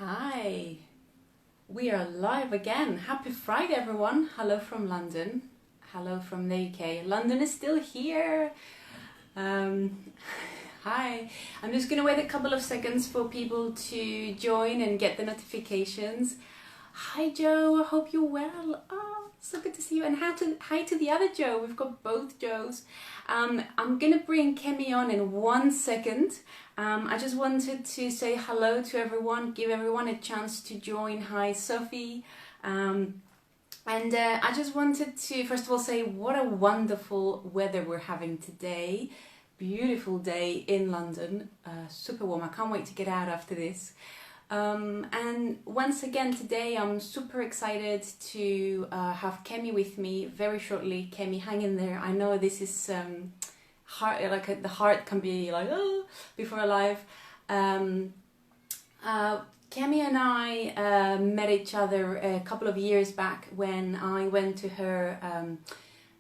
Hi, we are live again. Happy Friday, everyone. Hello from London. Hello from the UK. London is still here. Um, Hi. I'm just gonna wait a couple of seconds for people to join and get the notifications. Hi, Joe. I hope you're well. Oh, so good to see you. And hi to the other Joe. We've got both Joes. I'm gonna bring Kemmy on in 1 second. I just wanted to say hello to everyone, give everyone a chance to join. Hi, Sophie. And I just wanted to, first of all, say what a wonderful weather we're having today. Beautiful day in London, super warm. I can't wait to get out after this. And once again today I'm super excited to have Kemmy with me very shortly. Kemmy, hang in there. I know this is hard, like the heart can be like, oh, before live. Kemmy and I met each other a couple of years back when I went to her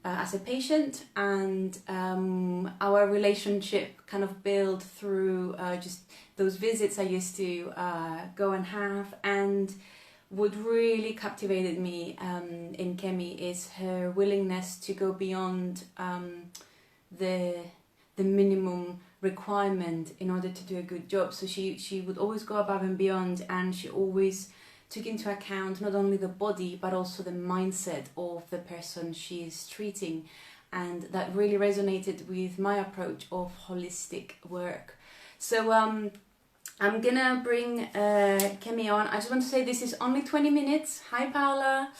as a patient, and our relationship kind of built through just those visits I used to go and have. And what really captivated me in Kemmy is her willingness to go beyond the minimum requirement in order to do a good job. So she would always go above and beyond, and she always took into account not only the body but also the mindset of the person she is treating, and that really resonated with my approach of holistic work. So I'm gonna bring Kemmy on. I just want to say this is only 20 minutes. Hi, Paula.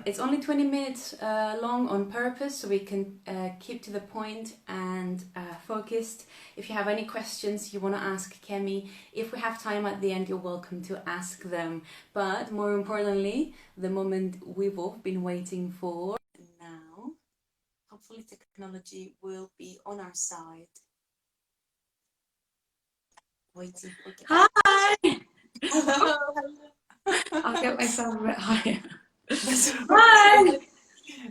It's only 20 minutes long on purpose, so we can keep to the point and focused. If you have any questions you want to ask Kemmy, if we have time at the end, you're welcome to ask them. But more importantly, the moment we've all been waiting for now. Hopefully technology will be on our side. Waiting for Hi! Hello. I'll get myself a bit higher. That's Hi! right.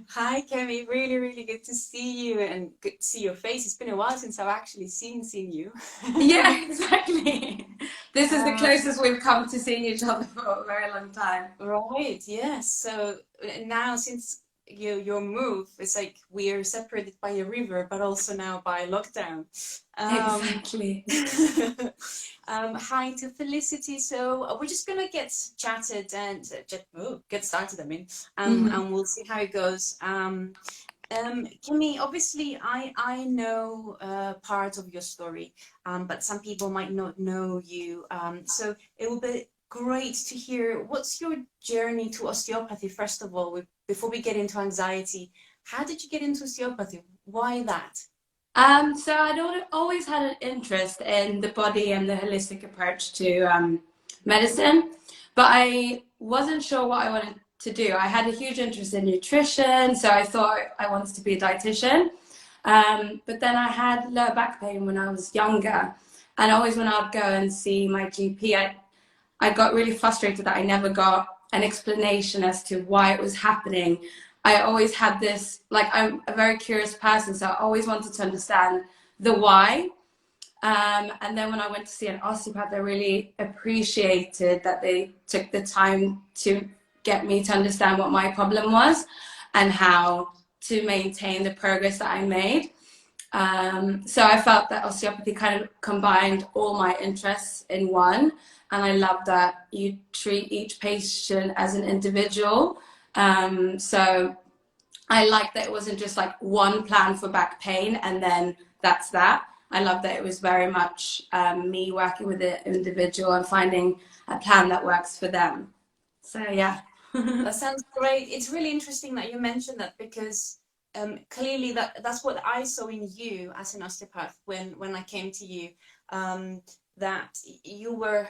Hi, Kemmy. Really, really good to see you and good to see your face. It's been a while since I've actually seen you. Yeah, exactly. This is the Uh, closest we've come to seeing each other for a very long time. right, yes. So now since your move, it's like we're separated by a river, but also now by lockdown. Um, Exactly. Hi to Felicity. So we're just gonna get chatted and get started. I mean, Mhm. and we'll see how it goes. Kimmy, obviously, I know part of your story, but some people might not know you. So it will be great to hear what's your journey to osteopathy, first of all, before we get into anxiety. How did you get into osteopathy? Why that? So always had an interest in the body and the holistic approach to medicine, but I wasn't sure what I wanted to do. I had a huge interest in nutrition, so I thought I wanted to be a dietitian. But then I had lower back pain when I was younger, and always when I'd go and see my GP, I got really frustrated that I never got an explanation as to why it was happening. I always had this, like, I'm a very curious person, so I always wanted to understand the why. And then when I went to see an osteopath, I really appreciated that they took the time to get me to understand what my problem was and how to maintain the progress that I made. So I felt that osteopathy kind of combined all my interests in one, and I love that you treat each patient as an individual. So I like that it wasn't just like one plan for back pain and then that's that. I love that it was very much me working with the individual and finding a plan that works for them. So yeah. That sounds great. It's really interesting that you mentioned that because clearly that's what I saw in you as an osteopath when I came to you, that you were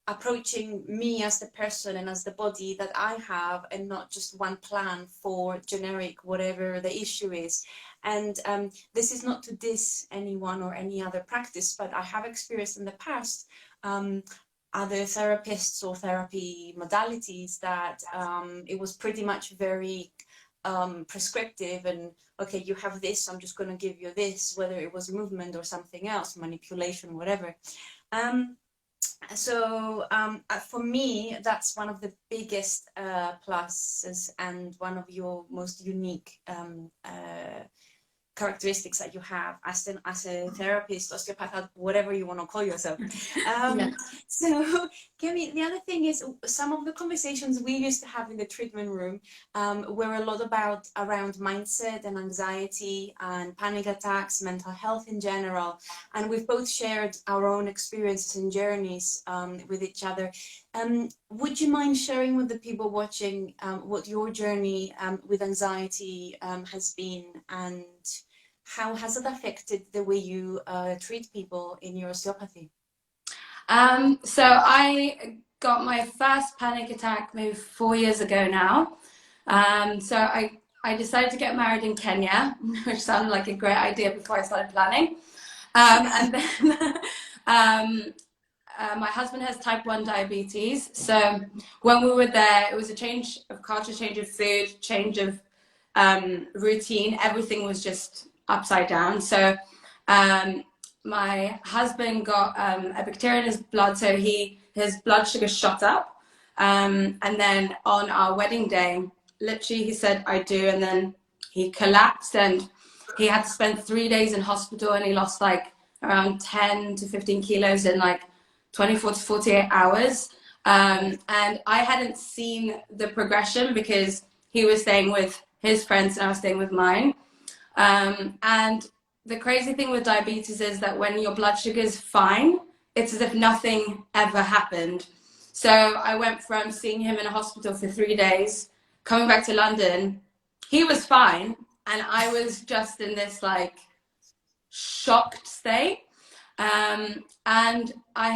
approaching me as the person and as the body that I have, and not just one plan for generic whatever the issue is. And this is not to diss anyone or any other practice, but I have experienced in the past um, other therapists or therapy modalities that it was pretty much very prescriptive, and okay, you have this, I'm just going to give you this, whether it was movement or something else, manipulation, whatever. Um, So for me, that's one of the biggest pluses and one of your most unique characteristics that you have as a therapist, osteopath, whatever you want to call yourself. Yeah. So, Kemmy, the other thing is some of the conversations we used to have in the treatment room were a lot around mindset and anxiety and panic attacks, mental health in general. And we've both shared our own experiences and journeys with each other. Would you mind sharing with the people watching what your journey with anxiety has been, and how has it affected the way you treat people in your osteopathy? So I got my first panic attack maybe 4 years ago now. So I decided to get married in Kenya, which sounded like a great idea before I started planning. And then my husband has type 1 diabetes. So when we were there, it was a change of culture, change of food, change of routine. Everything was just upside down. So my husband got a bacteria in his blood, so his blood sugar shot up. And then on our wedding day, literally he said, "I do," and then he collapsed and he had to spend 3 days in hospital, and he lost like around 10 to 15 kilos in like 24 to 48 hours. And I hadn't seen the progression because he was staying with his friends and I was staying with mine. And the crazy thing with diabetes is that when your blood sugar is fine, it's as if nothing ever happened. So I went from seeing him in a hospital for 3 days, coming back to London. He was fine, and I was just in this like shocked state. And I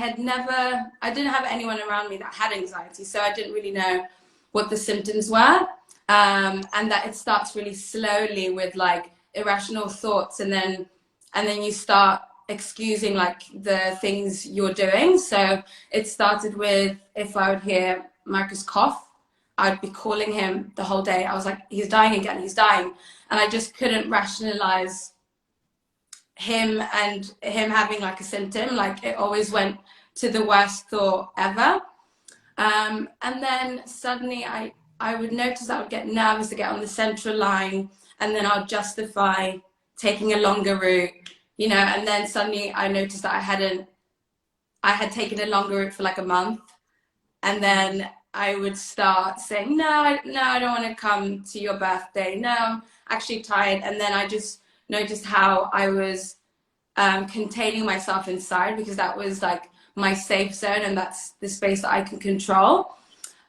didn't have anyone around me that had anxiety, so I didn't really know what the symptoms were. And that it starts really slowly with like irrational thoughts, and then you start excusing like the things you're doing. So it started with, if I would hear Marcus cough, I'd be calling him the whole day. I was like, he's dying again, he's dying. And I just couldn't rationalize him having like a symptom. Like it always went to the worst thought ever. And then suddenly I would notice I would get nervous to get on the central line, and then I'll justify taking a longer route, and then suddenly I noticed that I had taken a longer route for like a month, and then I would start saying, no, no, I don't want to come to your birthday. No, I'm actually tired. And then I just noticed how I was containing myself inside, because that was like my safe zone and that's the space that I can control.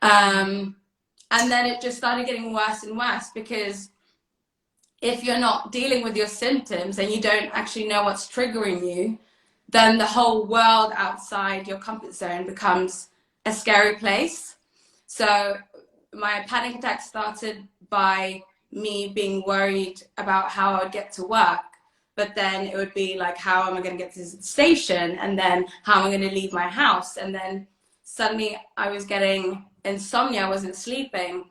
And then it just started getting worse and worse, because if you're not dealing with your symptoms and you don't actually know what's triggering you, then the whole world outside your comfort zone becomes a scary place. So my panic attack started by me being worried about how I would get to work. But then it would be like, how am I going to get to the station? And then how am I going to leave my house? And then suddenly I was getting insomnia, I wasn't sleeping.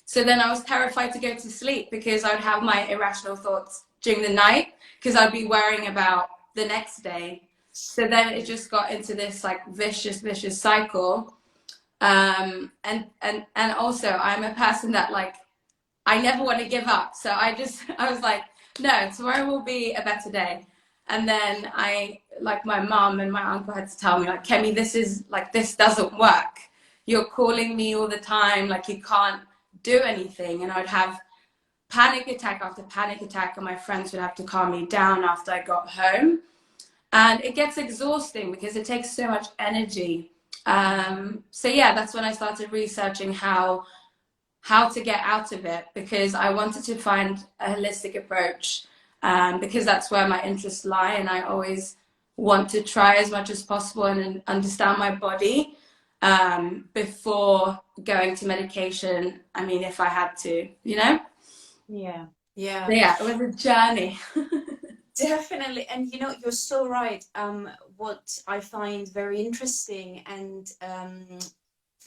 So then I was terrified to go to sleep because I would have my irrational thoughts during the night, because I'd be worrying about the next day. So then it just got into this like vicious cycle. And also I'm a person that like, I never want to give up. So I was like, no, tomorrow will be a better day. And then like my mom and my uncle had to tell me like, Kemmy, this doesn't work. You're calling me all the time. Like you can't do anything. And I'd have panic attack after panic attack, and my friends would have to calm me down after I got home. And it gets exhausting because it takes so much energy. So yeah, that's when I started researching how to get out of it, because I wanted to find a holistic approach, because that's where my interests lie, and I always want to try as much as possible and understand my body before going to medication. I mean, if I had to, Yeah, So yeah. yeah, it was a journey. Definitely. And you're so right. What I find very interesting and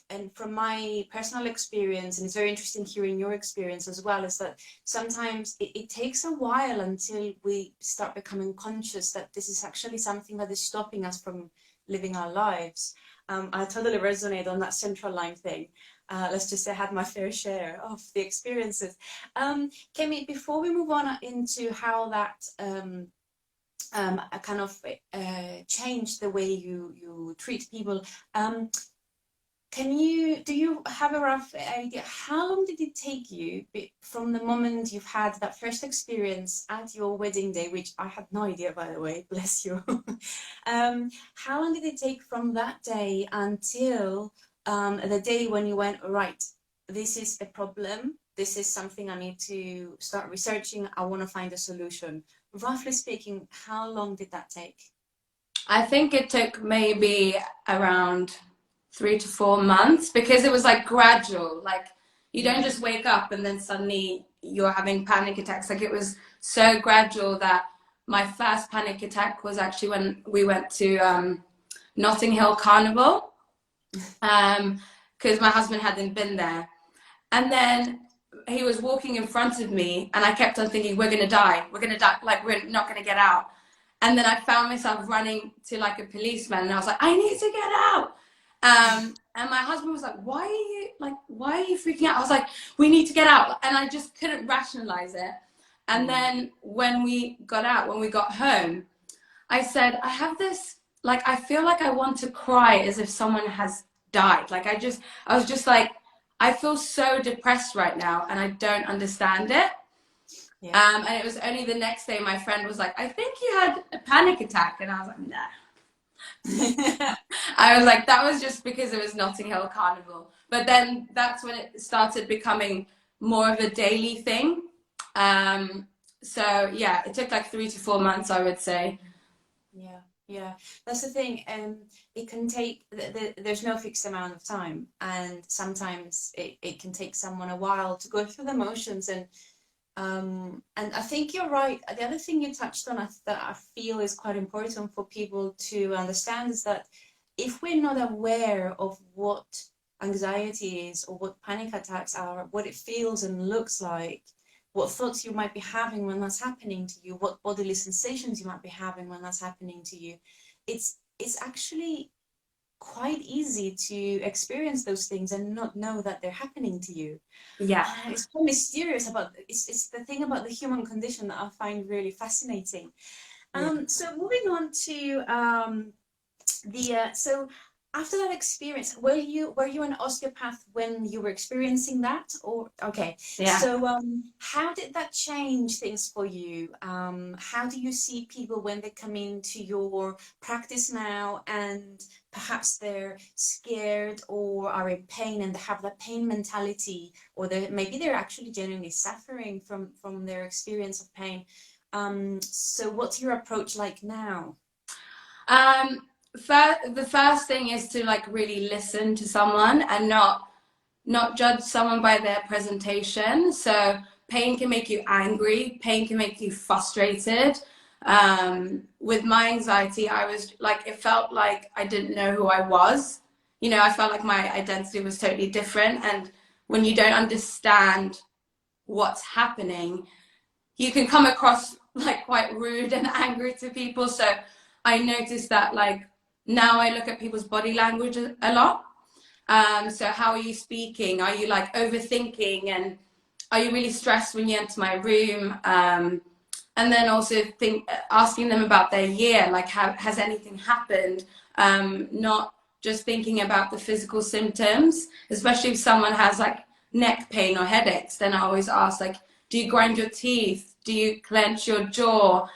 and from my personal experience, and it's very interesting hearing your experience as well, is that sometimes it takes a while until we start becoming conscious that this is actually something that is stopping us from living our lives. I totally resonate on that central line thing. Let's just say I had my fair share of the experiences. Kemmy, before we move on into how that kind of changed the way you treat people, do you have a rough idea, how long did it take you from the moment you've had that first experience at your wedding day, which I had no idea, by the way, bless you. How long did it take from that day until the day when you went, right, this is a problem, this is something I need to start researching, I want to find a solution? Roughly speaking, how long did that take? I think it took maybe around 3 to 4 months, because it was like gradual. Like, you don't just wake up and then suddenly you're having panic attacks. Like, it was so gradual that my first panic attack was actually when we went to Notting Hill Carnival, because my husband hadn't been there. And then he was walking in front of me, and I kept on thinking, we're gonna die, like, we're not gonna get out. And then I found myself running to like a policeman, and I was like, I need to get out. And my husband was like, why are you freaking out? I was like, we need to get out. And I just couldn't rationalize it. And then when we got out, when we got home, I said, I have this, like, I feel like I want to cry as if someone has died. Like, I was just like, I feel so depressed right now, and I don't understand it. Yeah. And it was only the next day my friend was like, I think you had a panic attack. And I was like, nah. I was like, that was just because it was Notting Hill Carnival. But then that's when it started becoming more of a daily thing. So yeah, it took like 3 to 4 months, I would say. Yeah, that's the thing. It can take, there's no fixed amount of time, and sometimes it can take someone a while to go through the motions. And I think you're right. The other thing you touched on that I feel is quite important for people to understand is that if we're not aware of what anxiety is, or what panic attacks are, what it feels and looks like, what thoughts you might be having when that's happening to you, what bodily sensations you might be having when that's happening to you, it's actually quite easy to experience those things and not know that they're happening to you. Yeah. It's so mysterious about, it's the thing about the human condition that I find really fascinating. So moving on to so after that experience, were you an osteopath when you were experiencing that? Or okay, yeah. So how did that change things for you? How do you see people when they come into your practice now, and perhaps they're scared or are in pain, and they have that pain mentality, or maybe they're actually genuinely suffering from their experience of pain? So what's your approach like now? The first thing is to like really listen to someone and not judge someone by their presentation. So pain can make you angry, pain can make you frustrated. With my anxiety, I was like, it felt like I didn't know who I was. You know, I felt like my identity was totally different. And when you don't understand what's happening, you can come across like quite rude and angry to people. So I noticed that, like, now I look at people's body language a lot. So how are you speaking? Are you like overthinking? And are you really stressed when you enter my room? And then also asking them about their year, like has anything happened? Not just thinking about the physical symptoms, especially if someone has like neck pain or headaches. Then I always ask, like, do you grind your teeth? Do you clench your jaw?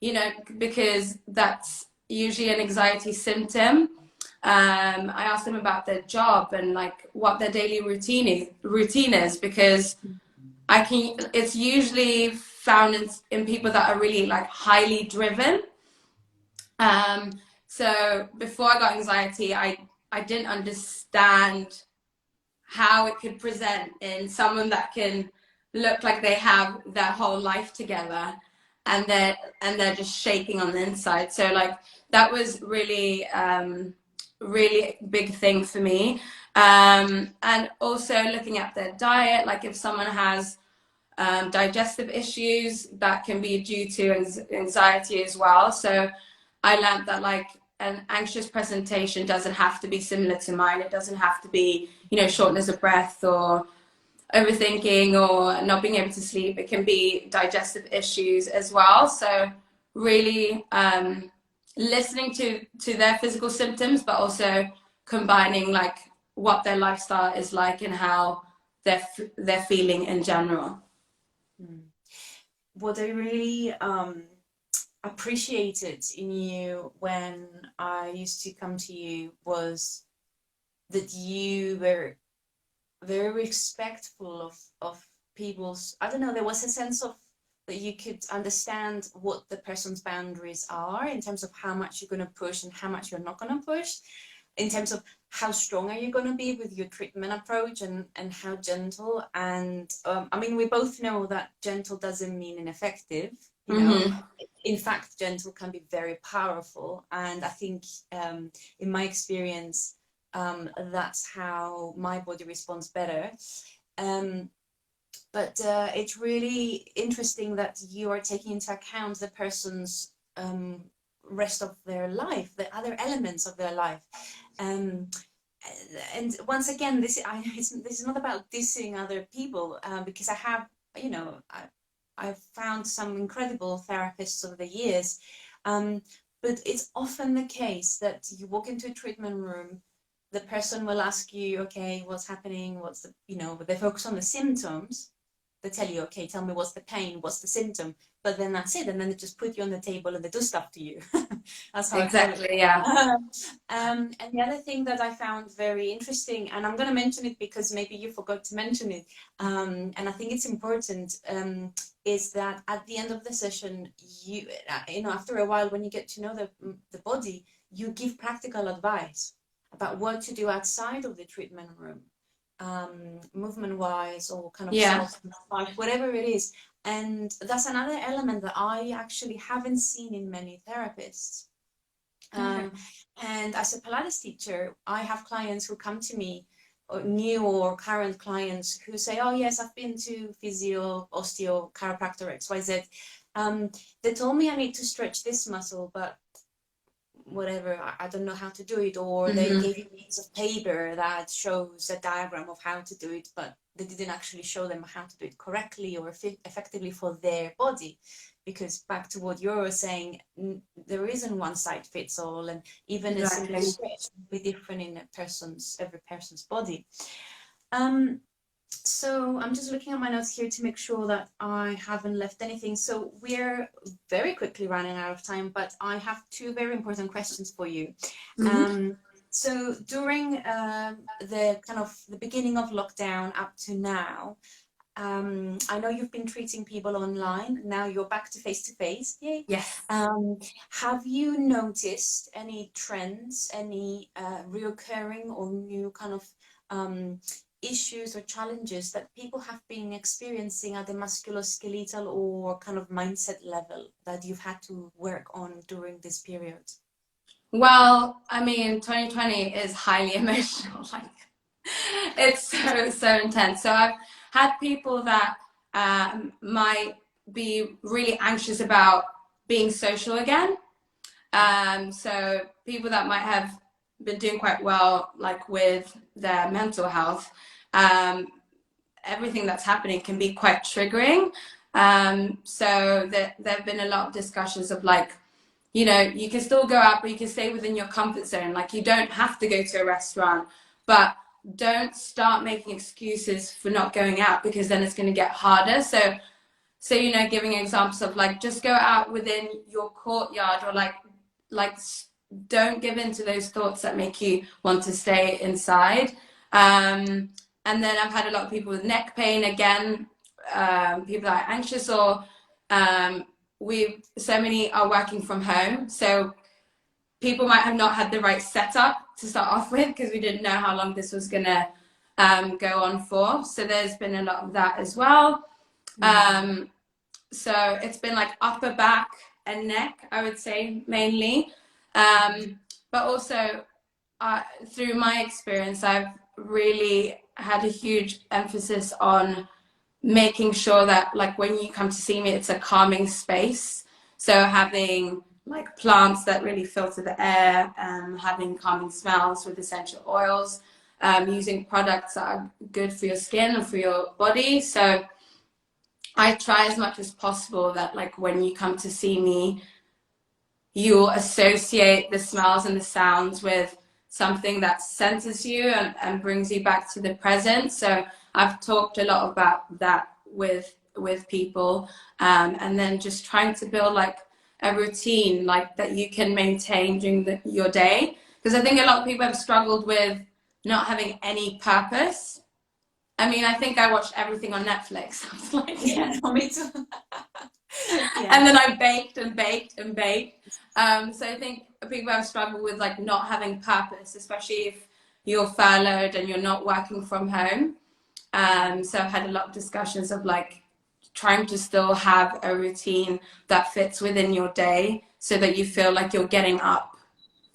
You know, because that's usually an anxiety symptom. I ask them about their job and like what their daily routine is, because it's usually found in people that are really like highly driven. So before I got anxiety, I didn't understand how it could present in someone that can look like they have their whole life together, and they're just shaking on the inside. So like that was really really big thing for me. And also looking at their diet, like if someone has digestive issues, that can be due to anxiety as well. So I learned that like an anxious presentation doesn't have to be similar to mine. It doesn't have to be, you know, shortness of breath or overthinking or not being able to sleep. It can be digestive issues as well. So really listening to their physical symptoms, but also combining like what their lifestyle is like and how they're feeling in general. What I really appreciated in you when I used to come to you was that you were very respectful of people's, I don't know, there was a sense of that you could understand what the person's boundaries are in terms of how much you're going to push and how much you're not going to push, in terms of how strong are you going to be with your treatment approach, and how gentle. And I mean, we both know that gentle doesn't mean ineffective, you know. In fact, gentle can be very powerful, and I think in my experience that's how my body responds better. But it's really interesting that you are taking into account the person's rest of their life, the other elements of their life. And once again, this is not about dissing other people, because I have, you know, I've found some incredible therapists over the years, but it's often the case that you walk into a treatment room, the person will ask you, okay, what's happening? What's the, you know, they focus on the symptoms. They tell you, okay, tell me what's the pain, what's the symptom, but then that's it, and then they just put you on the table and they do stuff to you. That's how Exactly, yeah. And the other thing that I found very interesting, and I'm going to mention it because maybe you forgot to mention it, and I think it's important, is that at the end of the session, you know, after a while, when you get to know the body, you give practical advice about what to do outside of the treatment room, movement wise, or kind of self massage, whatever it is. And that's another element that I actually haven't seen in many therapists. And as a Pilates teacher, I have clients who come to me, or new or current clients, who say, oh yes, I've been to physio, osteo, chiropractor, XYZ. They told me I need to stretch this muscle, but whatever, I don't know how to do it. Or they gave me a piece of paper that shows a diagram of how to do it, but they didn't actually show them how to do it correctly or effectively for their body. Because back to what you're saying, there isn't one size fits all, and even a simple stretch will be different in every person's body. So I'm just looking at my notes here to make sure that I haven't left anything. So we're very quickly running out of time, but I have two very important questions for you. So during the kind of the beginning of lockdown up to now, I know you've been treating people online. Now you're back to face. Yay. Yes. Have you noticed any trends, any reoccurring or new kind of issues or challenges that people have been experiencing at the musculoskeletal or kind of mindset level that you've had to work on during this period? Well, I mean, 2020 is highly emotional. Like, it's so intense. So I've had people that might be really anxious about being social again. So people that might have been doing quite well, like with their mental health, everything that's happening can be quite triggering. So there have been a lot of discussions of like, you know, you can still go out, but you can stay within your comfort zone. Like, you don't have to go to a restaurant, but don't start making excuses for not going out, because then it's going to get harder. So, you know, giving examples of like, just go out within your courtyard, or like don't give in to those thoughts that make you want to stay inside. And then I've had a lot of people with neck pain again, people that are anxious, or so many are working from home. So people might have not had the right setup to start off with, because we didn't know how long this was going to go on for. So there's been a lot of that as well. So it's been like upper back and neck, I would say, mainly. But also through my experience, I've really had a huge emphasis on making sure that, like, when you come to see me, it's a calming space. So having like plants that really filter the air, having calming smells with essential oils, using products that are good for your skin and for your body. So I try as much as possible that, like, when you come to see me, you'll associate the smells and the sounds with something that centers you and brings you back to the present. So I've talked a lot about that with people, and then just trying to build like a routine like that you can maintain during your day, because I think a lot of people have struggled with not having any purpose. I mean, I think I watched everything on Netflix. I was like, Yeah, no, me too. Yeah. and then I baked and baked and baked. So I think people have struggled with like not having purpose, especially if you're furloughed and you're not working from home. So I've had a lot of discussions of like trying to still have a routine that fits within your day so that you feel like you're getting up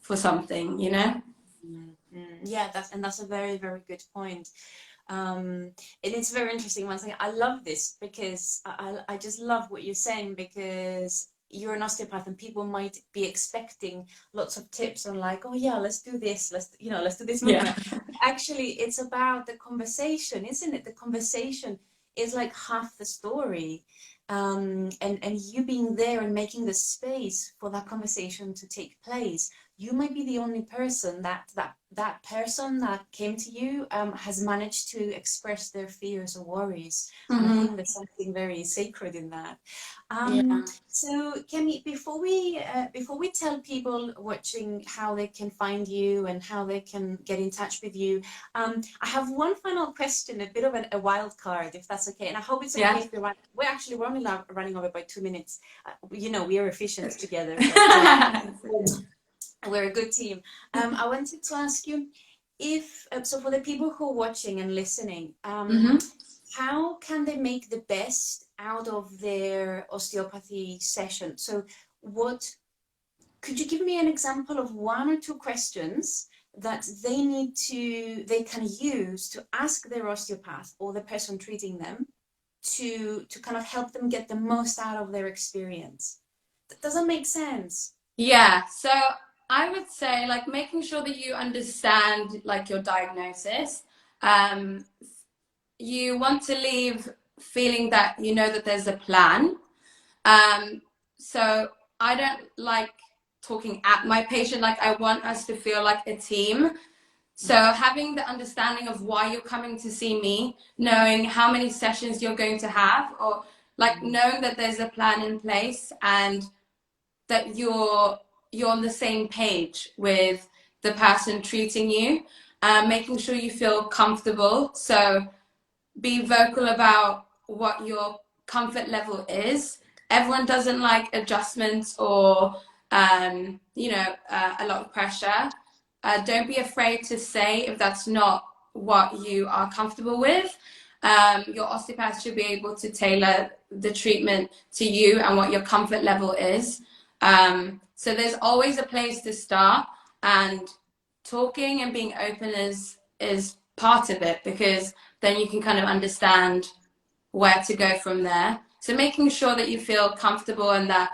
for something, you know? Yeah, that's a very, very good point. And it's very interesting. One thing, I love this because I just love what you're saying, because you're an osteopath and people might be expecting lots of tips on like, oh yeah, let's do this, let's do this movement. Yeah. Actually, it's about the conversation, isn't it? The conversation is like half the story. And you being there and making the space for that conversation to take place. You might be the only person that person that came to you has managed to express their fears or worries. And I think there's something very sacred in that. Yeah. So Kemmy, before we tell people watching how they can find you and how they can get in touch with you, I have one final question, a bit of a wild card, if that's okay. And I hope it's okay. Yeah. If we're only running over by 2 minutes. We are efficient together. We're a good team. I wanted to ask you if, so for the people who are watching and listening, how can they make the best out of their osteopathy session? So could you give me an example of 1 or 2 questions that they can use to ask their osteopath or the person treating them to kind of help them get the most out of their experience? Does that make sense? Yeah. So I would say like making sure that you understand like your diagnosis. You want to leave feeling that you know that there's a plan. So I don't like talking at my patient. Like I want us to feel like a team. So having the understanding of why you're coming to see me, knowing how many sessions you're going to have, or like knowing that there's a plan in place and that you're on the same page with the person treating you, making sure you feel comfortable. So be vocal about what your comfort level is. Everyone doesn't like adjustments or a lot of pressure. Don't be afraid to say if that's not what you are comfortable with. Your osteopath should be able to tailor the treatment to you and what your comfort level is. So there's always a place to start, and talking and being open is part of it, because then you can kind of understand where to go from there. So making sure that you feel comfortable and that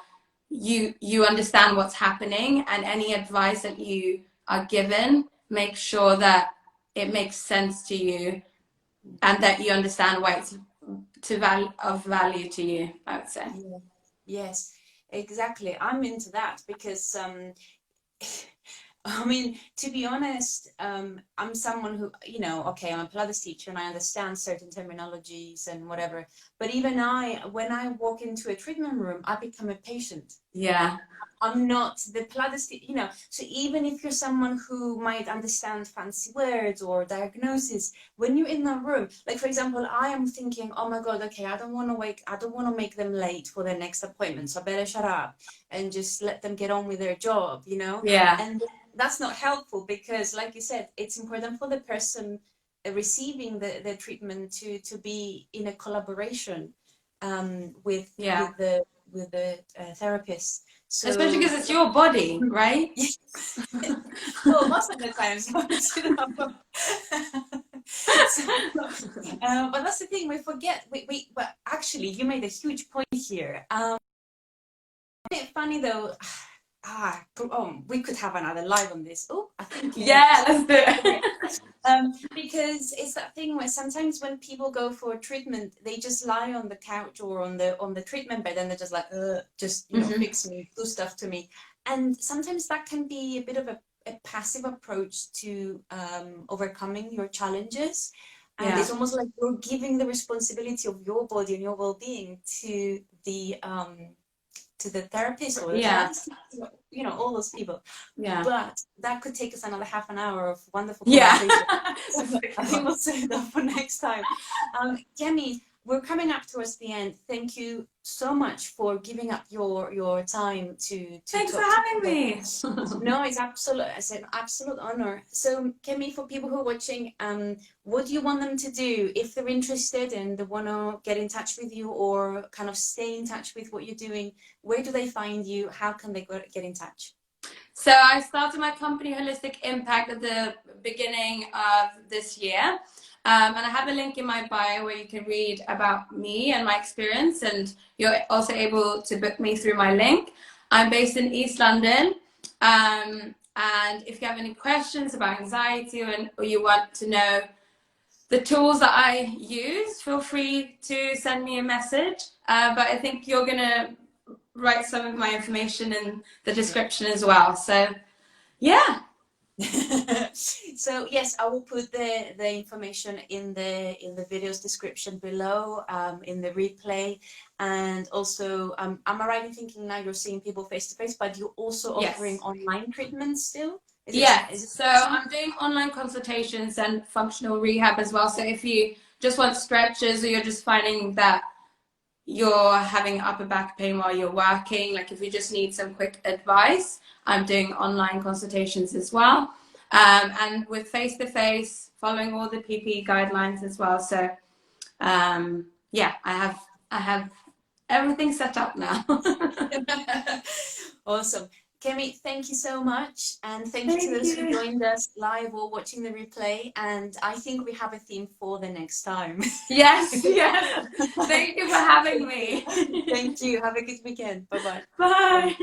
you understand what's happening, and any advice that you are given, make sure that it makes sense to you and that you understand why it's of value to you, I would say. Yeah. Yes, exactly. I'm into that because I mean, to be honest, I'm someone who, okay, I'm a Pilates teacher and I understand certain terminologies and whatever. But even when I walk into a treatment room, I become a patient. Yeah. I'm not the Pilates, so even if you're someone who might understand fancy words or diagnosis, when you're in the room, like for example, I am thinking, oh my God, okay, I don't want to make them late for their next appointment, so I better shut up and just let them get on with their job, Yeah. And that's not helpful, because like you said, it's important for the person receiving the treatment to be in a collaboration with the therapist. So, especially because it's your body, right? well, most of the times. But that's the thing, we forget. But actually, you made a huge point here. Isn't it funny though? We could have another live on this. Oh, I think Yeah, let's do it. because it's that thing where sometimes when people go for treatment, they just lie on the couch or on the treatment bed, and they're just like, just fix me, do stuff to me. And sometimes that can be a bit of a passive approach to overcoming your challenges. And it's almost like you're giving the responsibility of your body and your well-being to the therapist or the therapist, all those people. Yeah. But that could take us another half an hour of wonderful conversation. I think we'll save that for next time. Kemmy, we're coming up towards the end. Thank you so much for giving up your time to Thanks for having me. No, it's an absolute honor. So, Kemmy, for people who are watching, what do you want them to do if they're interested and they want to get in touch with you or kind of stay in touch with what you're doing? Where do they find you? How can they get in touch? So I started my company Holistic Impact at the beginning of this year. And I have a link in my bio where you can read about me and my experience, and you're also able to book me through my link. I'm based in East London. And if you have any questions about anxiety or you want to know the tools that I use, feel free to send me a message. But I think you're going to write some of my information in the description as well. So, yeah. So yes, I will put the information in the video's description below, in the replay, and also am I right in thinking now you're seeing people face to face, but you're also offering online treatments still? Yes. So I'm doing online consultations and functional rehab as well. So if you just want stretches or you're just finding that you're having upper back pain while you're working, like if you just need some quick advice, I'm doing online consultations as well. And with face-to-face, following all the PPE guidelines as well. So yeah, I have everything set up now. Awesome. Kemmy, thank you so much, and thank you to those who joined us live or watching the replay. And I think we have a theme for the next time. Yes, yes. Thank you for having me. Thank you. Have a good weekend. Bye-bye. Bye.